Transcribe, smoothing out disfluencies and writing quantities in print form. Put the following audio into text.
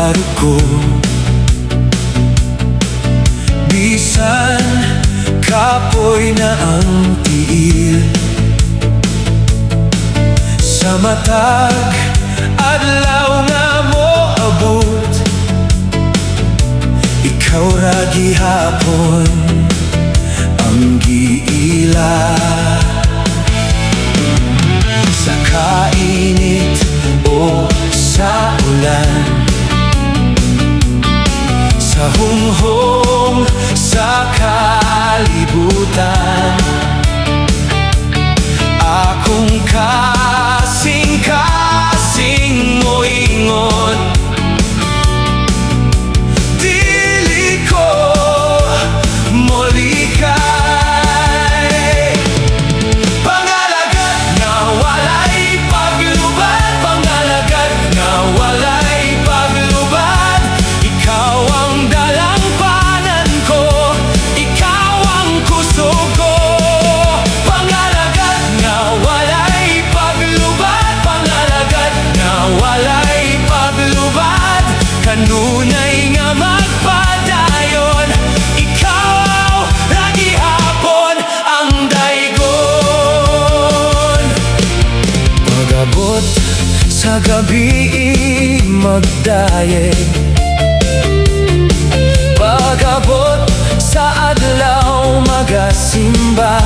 maruko. Bisan kapoy na ang tiil, sa matag adlaw nga mo abot, ikaw ra gihapon ang giila. Sa kainit o sa ulan, sa hunghong sa kalibutan, akong kasing-kasing mo ingon, dili ko molikay. Pangalagat nga walay paglubad, pangalagat nga walay paglubad, ikaw ang dalangpanan ko, ikaw ang kusog ko. Pangalagat nga walay paglubad, pangalagat nga walay paglubad, kanunay nga magpadayon, ikaw ra gihapon ang daygon. Pag-abot sa gabi magdayeg, pag-abot sa adlaw magasimba,